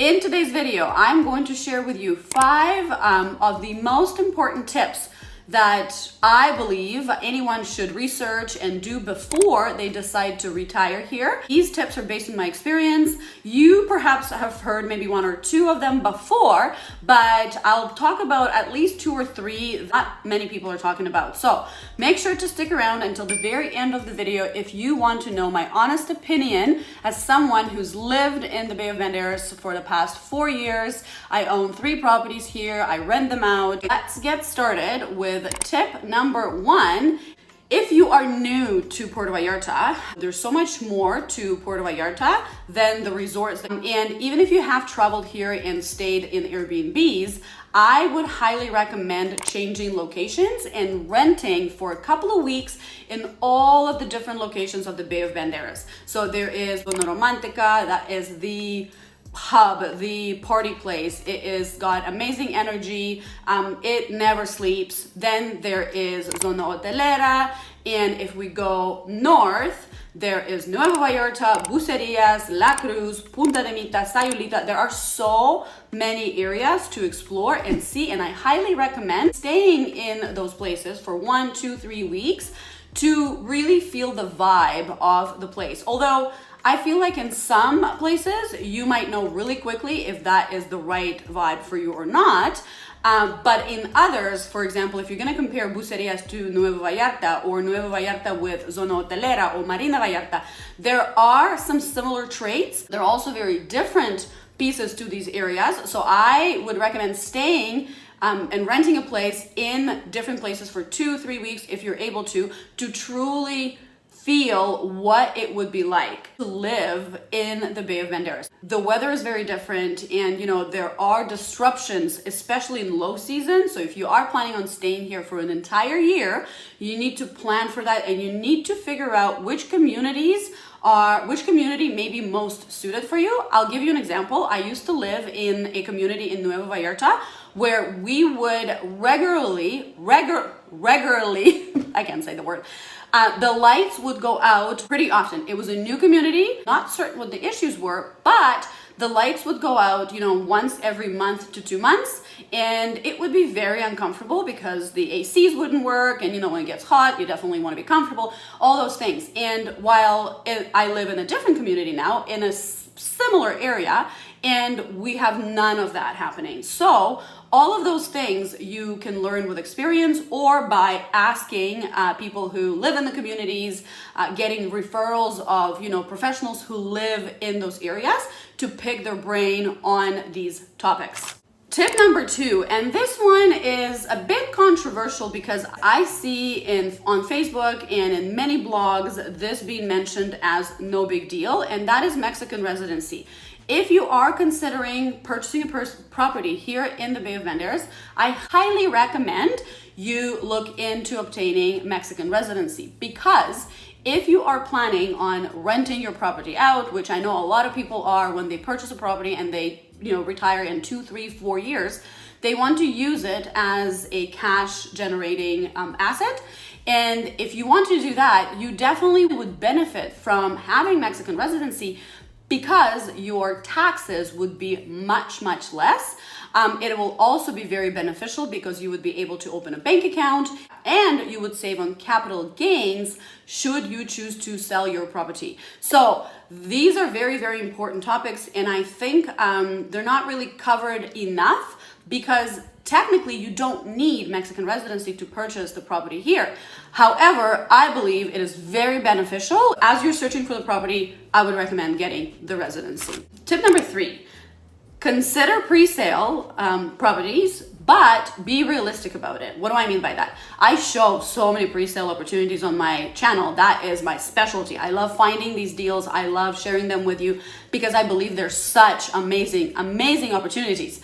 In today's video, I'm going to share with you 5 of the most important tips that I believe anyone should research and do before they decide to retire here. These tips are based on my experience. You perhaps have heard maybe 1 or 2 of them before, but I'll talk about at least 2 or 3 that many people are talking about. So make sure to stick around until the very end of the video if you want to know my honest opinion as someone who's lived in the Bay of Banderas for the past 4 years. I own 3 properties here. I rent them out. Let's get started with tip number 1. If you are new to Puerto Vallarta, there's so much more to Puerto Vallarta than the resorts. And even if you have traveled here and stayed in Airbnbs, I would highly recommend changing locations and renting for a couple of weeks in all of the different locations of the Bay of Banderas. So there is Zona Romantica, that is the hub, the party place. It is got amazing energy. It never sleeps. Then there is Zona Hotelera, and if we go north, there is Nueva Vallarta, Bucerías, La Cruz, Punta de Mita, Sayulita. There are so many areas to explore and see, and I highly recommend staying in those places for 1, 2, 3 weeks to really feel the vibe of the place. Although I feel like in some places you might know really quickly if that is the right vibe for you or not. But in others, for example, if you're going to compare Bucerías to Nueva Vallarta or Nueva Vallarta with Zona Hotelera or Marina Vallarta, there are some similar traits. There are also very different pieces to these areas. So I would recommend staying and renting a place in different places for 2-3 weeks if you're able to truly feel what it would be like to live in the Bay of Banderas. The weather is very different, and there are disruptions, especially in low season. So if you are planning on staying here for an entire year, you need to plan for that, and you need to figure out which community may be most suited for you. I'll give you an example. I used to live in a community in Nueva Vallarta where we would regularly, I can't say the word, the lights would go out pretty often. It was a new community, not certain what the issues were, but the lights would go out, once every month to 2 months, and it would be very uncomfortable because the ACs wouldn't work, and when it gets hot, you definitely want to be comfortable, all those things. And while I live in a different community now, in a similar area, and we have none of that happening. So all of those things you can learn with experience or by asking people who live in the communities, getting referrals of professionals who live in those areas to pick their brain on these topics. Tip number 2, and this one is a bit controversial because I see on Facebook and in many blogs this being mentioned as no big deal, and that is Mexican residency. If you are considering purchasing a property here in the Bay of Banderas, I highly recommend you look into obtaining Mexican residency, because if you are planning on renting your property out, which I know a lot of people are when they purchase a property and they retire in 2, 3, 4 years, they want to use it as a cash generating asset. And if you want to do that, you definitely would benefit from having Mexican residency because your taxes would be much, much less. It will also be very beneficial because you would be able to open a bank account and you would save on capital gains should you choose to sell your property. So these are very, very important topics, and I think they're not really covered enough because technically you don't need Mexican residency to purchase the property here. However, I believe it is very beneficial. As you're searching for the property, I would recommend getting the residency. Tip number 3, consider pre-sale properties, but be realistic about it. What do I mean by that? I show so many pre-sale opportunities on my channel. That is my specialty. I love finding these deals. I love sharing them with you because I believe they're such amazing, amazing opportunities.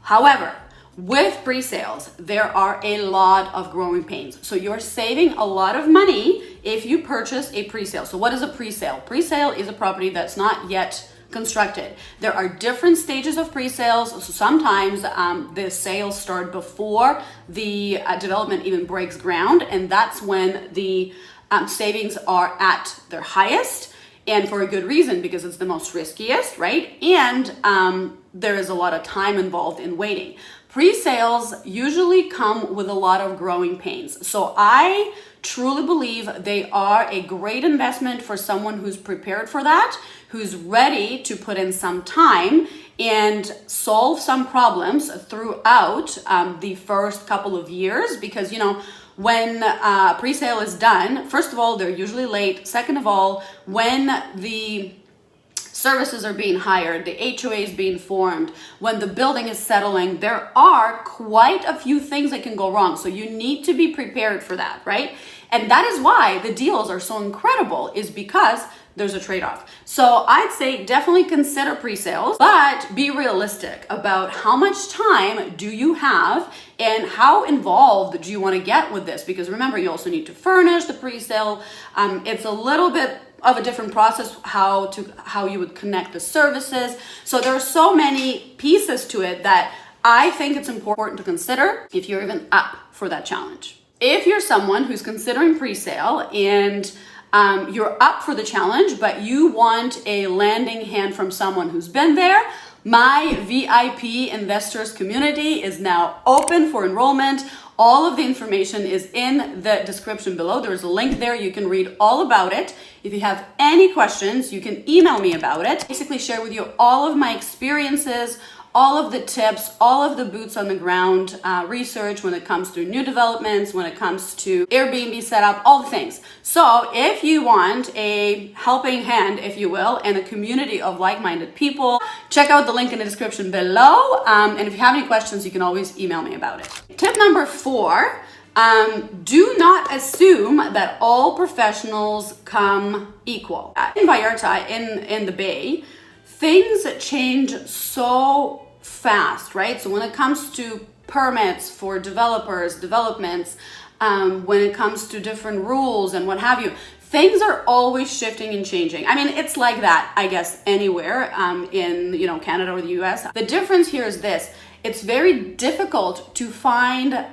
However, with pre-sales, there are a lot of growing pains. So you're saving a lot of money if you purchase a pre-sale. So what is a pre-sale? Pre-sale is a property that's not yet constructed. There are different stages of pre-sales. So sometimes the sales start before the development even breaks ground, and that's when the savings are at their highest. And for a good reason, because it's the most riskiest, right? And there is a lot of time involved in waiting. Pre-sales usually come with a lot of growing pains. So I truly believe they are a great investment for someone who's prepared for that, who's ready to put in some time and solve some problems throughout the first couple of years. Because, you know, when pre-sale is done, first of all, they're usually late. Second of all, when the services are being hired, the HOA is being formed, when the building is settling, there are quite a few things that can go wrong. So you need to be prepared for that, right? And that is why the deals are so incredible, is because there's a trade-off. So I'd say definitely consider pre-sales, but be realistic about how much time do you have and how involved do you want to get with this? Because remember, you also need to furnish the pre-sale. It's a little bit of a different process how you would connect the services. So there are so many pieces to it that I think it's important to consider if you're even up for that challenge. If you're someone who's considering pre-sale and you're up for the challenge, but you want a landing hand from someone who's been there, my VIP investors community is now open for enrollment. All of the information is in the description below. There's a link there. You can read all about it. If you have any questions, you can email me about it. Basically share with you all of my experiences, all of the tips, all of the boots on the ground research when it comes to new developments, when it comes to Airbnb setup, all the things. So if you want a helping hand, if you will, and a community of like-minded people, check out the link in the description below. And if you have any questions, you can always email me about it. Tip number 4, do not assume that all professionals come equal. In Vallarta, in the Bay, things change so fast, right? So when it comes to permits for developers, developments, when it comes to different rules and what have you, things are always shifting and changing. I mean, it's like that, I guess, anywhere in, you know, Canada or the US. The difference here is this: it's very difficult to find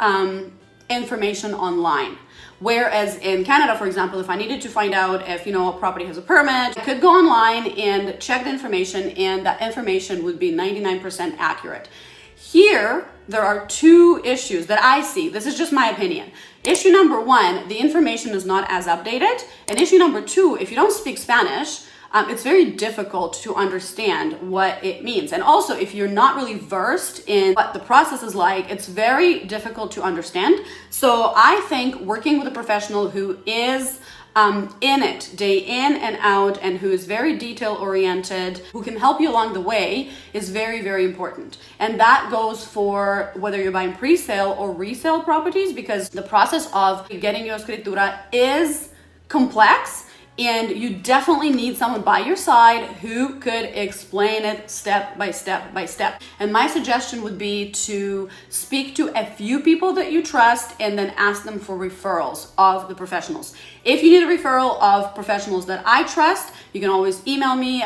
information online. Whereas in Canada, for example, if I needed to find out if, you know, a property has a permit, I could go online and check the information, and that information would be 99% accurate. Here, there are 2 issues that I see. This is just my opinion. Issue number 1, the information is not as updated. And issue number 2, if you don't speak Spanish, it's very difficult to understand what it means. And also, if you're not really versed in what the process is like, it's very difficult to understand. So I think working with a professional who is in it day in and out, and who is very detail oriented, who can help you along the way, is very, very important. And that goes for whether you're buying pre-sale or resale properties, because the process of getting your escritura is complex. And you definitely need someone by your side who could explain it step by step by step. And my suggestion would be to speak to a few people that you trust and then ask them for referrals of the professionals. If you need a referral of professionals that I trust, you can always email me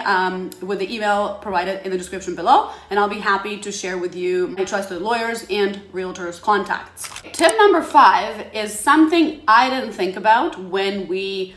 with the email provided in the description below, and I'll be happy to share with you my trusted lawyers and realtors contacts. Tip number 5 is something I didn't think about when we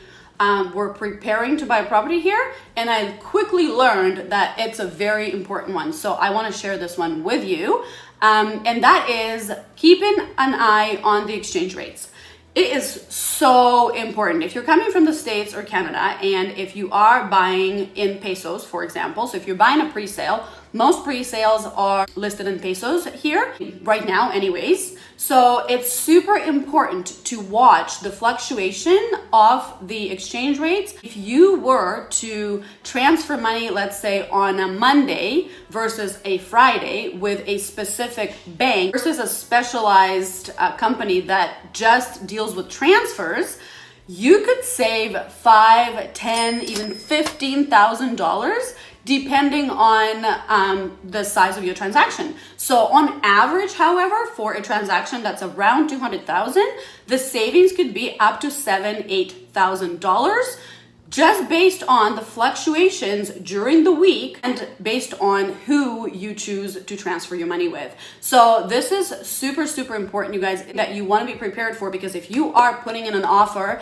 were preparing to buy a property here, and I quickly learned that it's a very important one. So I want to share this one with you, and that is keeping an eye on the exchange rates. It is so important. If you're coming from the States or Canada, and if you are buying in pesos, for example, so if you're buying a pre-sale, most pre-sales are listed in pesos here right now anyways. So it's super important to watch the fluctuation of the exchange rates. If you were to transfer money, let's say on a Monday versus a Friday with a specific bank versus a specialized company that just deals with transfers, you could save $5, $10, even $15,000 depending on the size of your transaction. So on average, however, for a transaction that's around $200,000, the savings could be up to $7,000, $8,000 just based on the fluctuations during the week and based on who you choose to transfer your money with. So this is super, super important, you guys, that you want to be prepared for, because if you are putting in an offer,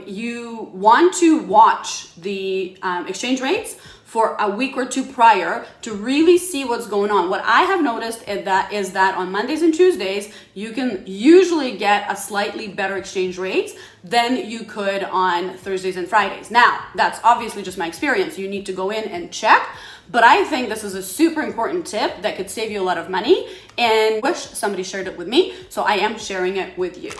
you want to watch the exchange rates for a week or two prior to really see what's going on. What I have noticed is that on Mondays and Tuesdays, you can usually get a slightly better exchange rates than you could on Thursdays and Fridays. Now, that's obviously just my experience. You need to go in and check, but I think this is a super important tip that could save you a lot of money, and wish somebody shared it with me, so I am sharing it with you.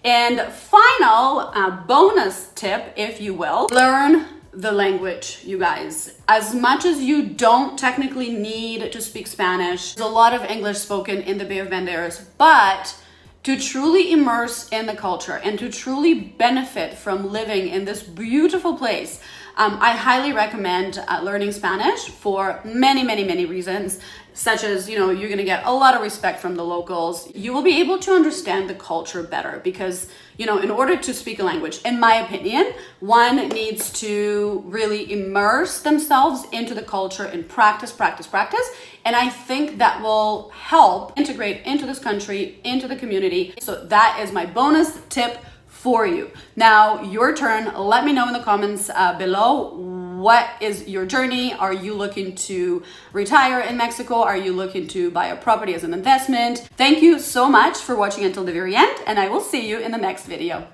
And final bonus tip, if you will, learn the language, you guys. As much as you don't technically need to speak Spanish, there's a lot of English spoken in the Bay of Banderas, but to truly immerse in the culture and to truly benefit from living in this beautiful place, I highly recommend learning Spanish for many, many, many reasons, such as, you're going to get a lot of respect from the locals. You will be able to understand the culture better because, in order to speak a language, in my opinion, one needs to really immerse themselves into the culture and practice. And I think that will help integrate into this country, into the community. So that is my bonus tip for you. Now, your turn. Let me know in the comments below. What is your journey? Are you looking to retire in Mexico? Are you looking to buy a property as an investment? Thank you so much for watching until the very end, and I will see you in the next video.